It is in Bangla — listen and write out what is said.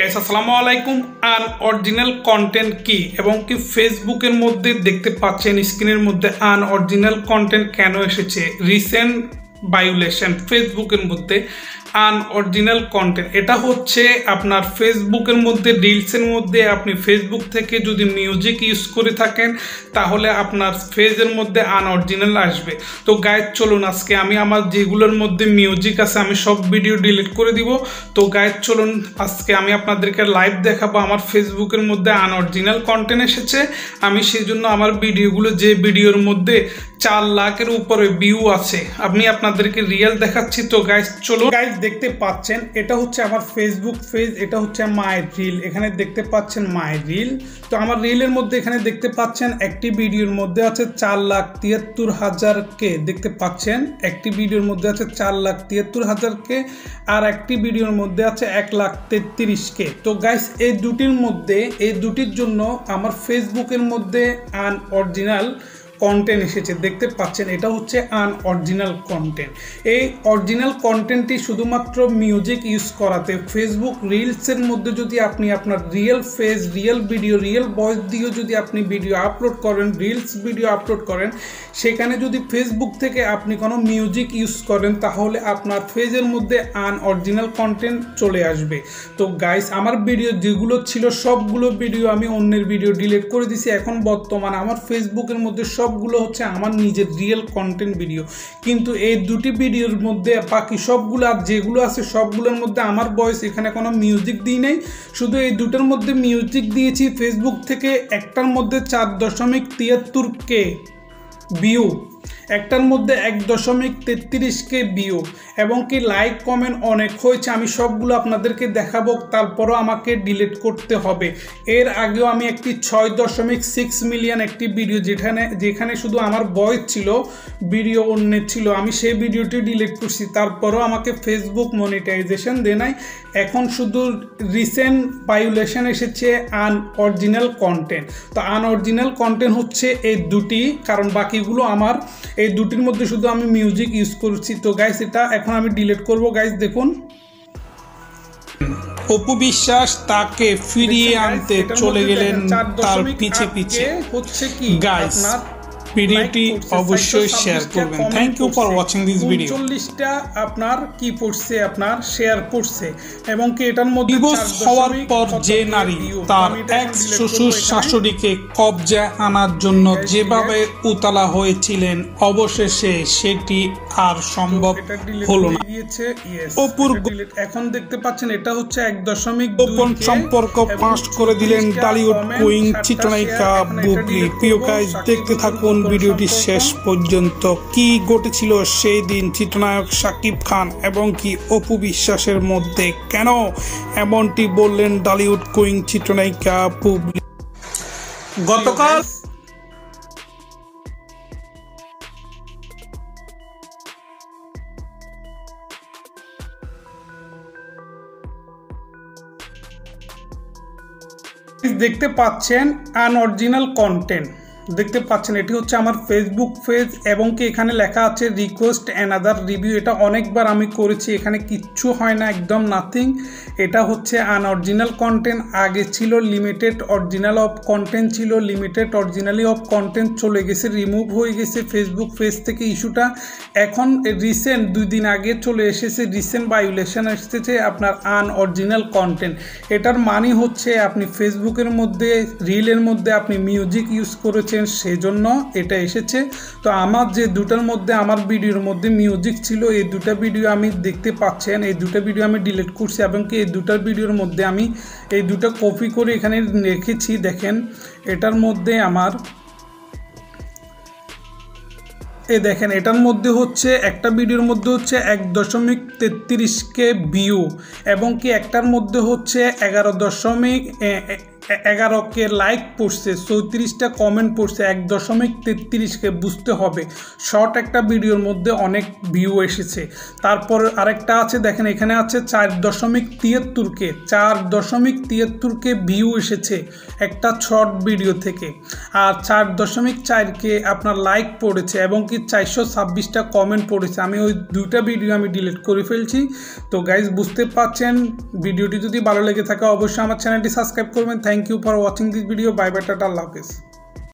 গাইস আসসালামু আলাইকুম। আনঅরিজিনাল কন্টেন্ট কি এবং কি ফেসবুকের মধ্যে দেখতে পাচ্ছেন স্ক্রিনের মধ্যে আনঅরিজিনাল কন্টেন্ট কেন এসেছে, রিসেন্ট ভায়োলেশন ফেসবুকের মধ্যে আনঅরিজিনাল কন্টেন্ট। এটা হচ্ছে আপনার ফেসবুকের মধ্যে রিলসের মধ্যে আপনি ফেসবুক থেকে যদি মিউজিক ইউজ করে থাকেন তাহলে আপনার ফেজের মধ্যে আনঅরিজিনাল আসবে। তো গাইস চলুন আজকে আমি আমার যেগুলোর মধ্যে মিউজিক আছে আমি সব ভিডিও ডিলিট করে দিব। তো গাইস চলুন আজকে আমি আপনাদেরকে লাইভ দেখাবো আমার ফেসবুকের মধ্যে আনঅরিজিনাল কন্টেন্ট এসেছে। আমি সেই জন্য আমার ভিডিওগুলো যে ভিডিওর মধ্যে 4 লাখের উপরে ভিউ আছে আমি আপনাদেরকে রিয়েল দেখাচ্ছি। তো গাইস চলুন। গাইস দেখতে পাচ্ছেন এটা হচ্ছে আমার ফেসবুক পেজ, এটা হচ্ছে মাই রিল। এখানে দেখতে পাচ্ছেন মাই রিল। তো আমার রিলের মধ্যে এখানে দেখতে পাচ্ছেন একটি ভিডিওর মধ্যে আছে 4,73,000 দেখতে পাচ্ছেন। একটি ভিডিওর মধ্যে আছে 4,73,000 আর একটি ভিডিওর মধ্যে আছে 1,33,000। তো গাইস এই দুটির মধ্যে এই দুটির জন্য আমার ফেসবুকের মধ্যে আনঅরিজিনাল কন্টেন্ট এসেছে। দেখতে পাচ্ছেন এটা হচ্ছে আনঅরিজিনাল কন্টেন্ট। এই অরিজিনাল কন্টেন্টটি শুধুমাত্র মিউজিক ইউজ করাতে ফেসবুক রিলসের মধ্যে যদি আপনি আপনার real face, real video, real voice দিয়েও যদি আপনি ভিডিও আপলোড করেন, রিলস ভিডিও আপলোড করেন, সেখানে যদি ফেসবুক থেকে আপনি কোনো মিউজিক ইউজ করেন তাহলে আপনার ফেজের মধ্যে আনঅরিজিনাল কন্টেন্ট চলে আসবে। তো গাইস আমার ভিডিও যেগুলো ছিল সবগুলো ভিডিও আমি অন্যের ভিডিও ডিলিট করে দিছি। এখন বর্তমানে আমার ফেসবুকের মধ্যে সবগুলো হচ্ছে আমার নিজের রিয়েল কন্টেন্ট ভিডিও। কিন্তু এই দুটি ভিডিওর মধ্যে বাকি সবগুলো আর যেগুলো আছে সবগুলোর মধ্যে আমার ভয়েস, এখানে কোনো মিউজিক দিই নাই, শুধু এই দুটোর মধ্যে মিউজিক দিয়েছি। ফেসবুক থেকে একটার মধ্যে 4.73K ভিউ, একটার মধ্যে 1.33K ভিউ এবং কি লাইক কমেন্ট অনেক হয়েছে। আমি সবগুলো আপনাদেরকে দেখাবো, তারপরও আমাকে ডিলিট করতে হবে। এর আগেও আমি একটি 6.6 মিলিয়ন একটি ভিডিও যেখানে শুধু আমার ভয়েস ছিল, ভিডিও অন্যের ছিল, আমি সেই ভিডিওটি ডিলিট করছি। তারপরও আমাকে ফেসবুক মনিটাইজেশন দেয় নাই। এখন শুধু রিসেন্ট ভায়োলেশন এসেছে আনঅরিজিনাল কন্টেন্ট। তো আনঅরিজিনাল কন্টেন্ট হচ্ছে এই দুটি, কারণ বাকিগুলো আমার এই দুটির মধ্যে শুধু আমি মিউজিক ইউজ করছি। তো গাইস এটা এখন আমি ডিলিট করব। গাইস দেখুন অপু বিশ্বাস তাকে ফিরিয়ে আনতে চলে গেলেন তার পিছে পিছে। হচ্ছে কি গাইস ভিডিওটি অবশ্যই শেয়ার করবেন। Thank you for watching this video. 40টা আপনার কি পড়ছে, আপনার শেয়ার পড়ছে এবং কি এটার মধ্যে হওয়ার পর যে নারী তার এক শ্বশুর শাশুড়িকে কবজায় আনার জন্য যেভাবে উতলা হয়েছিলেন অবশেষে সেটি আর সম্ভব হলো না। অপুর এখন দেখতে পাচ্ছেন এটা হচ্ছে 1.2 গোপন সম্পর্ক ফাঁস করে দিলেন টলিউড কুইন চিত্রনায়িকা বুবলি। প্রিয় গাইস দেখতে থাকুন ভিডিওটি শেষ পর্যন্ত। কি ঘটেছিল সেই দিন চিত্রনায়ক শাকিব খান এবং কি অপু বিশ্বাসের মধ্যে, কেন এমনটি বললেন টলিউড কুইন চিত্রনায়িকা বুবলি। গতকাল দেখতে পাচ্ছেন আনঅরিজিনাল কন্টেন্ট, দেখতে পাচ্ছেন এটি হচ্ছে আমার ফেসবুক পেজ এবং কি এখানে লেখা আছে রিকোয়েস্ট অ্যানাদার রিভিউ। এটা অনেকবার আমি করেছি, এখানে কিচ্ছু হয় না, একদম নাথিং। এটা হচ্ছে আনঅরিজিনাল কন্টেন্ট। আগে ছিল লিমিটেড অরিজিনাল অফ কন্টেন্ট, ছিল লিমিটেড অরিজিনালি অফ কন্টেন্ট, চলে গেছে, রিমুভ হয়ে গেছে ফেসবুক পেজ থেকে ইস্যুটা। এখন রিসেন্ট 2 দিন আগে চলে এসেছে, রিসেন্ট ভায়োলেশন এসেছে আপনার আনঅরিজিনাল কন্টেন্ট। এটার মানে হচ্ছে আপনি ফেসবুকের মধ্যে রিলের মধ্যে আপনি মিউজিক ইউজ করেছেন, সেজন্য এটা এসেছে। তো আমার যে দুটার মধ্যে আমার ভিডিওর মধ্যে মিউজিক ছিল, এই দুটা ভিডিও আমি দেখতে পাচ্ছেন, এই দুটা ভিডিও আমি ডিলিট করছি এবং কি এই দুটার ভিডিওর মধ্যে আমি এই দুটা কপি করে এখানে রেখেছি। দেখেন এটার মধ্যে আমার দেখেন এটার মধ্যে হচ্ছে একটা ভিডিওর মধ্যে হচ্ছে 1.33K ভিউ এবং কি একটার মধ্যে হচ্ছে 11কে লাইক পড়ছে, 34টা কমেন্ট পড়ছে, 1.33কে, বুঝতে হবে শর্ট একটা ভিডিওর মধ্যে অনেক ভিউ এসেছে। তারপর আরেকটা আছে দেখেন এখানে আছে 4.73কে, 4.73কে ভিউ এসেছে একটা শর্ট ভিডিও থেকে, আর 4.4কে আপনার লাইক পড়েছে এবং কি 426টা কমেন্ট পড়েছে। আমি ওই দুইটা ভিডিও আমি ডিলিট করে ফেলছি। তো গাইজ বুঝতে পারছেন, ভিডিওটি যদি ভালো লেগে থাকে অবশ্যই আমার চ্যানেলটি সাবস্ক্রাইব করবেন। Thank you for watching this video. Bye bye, tata, আল্লাহ হাফেজ।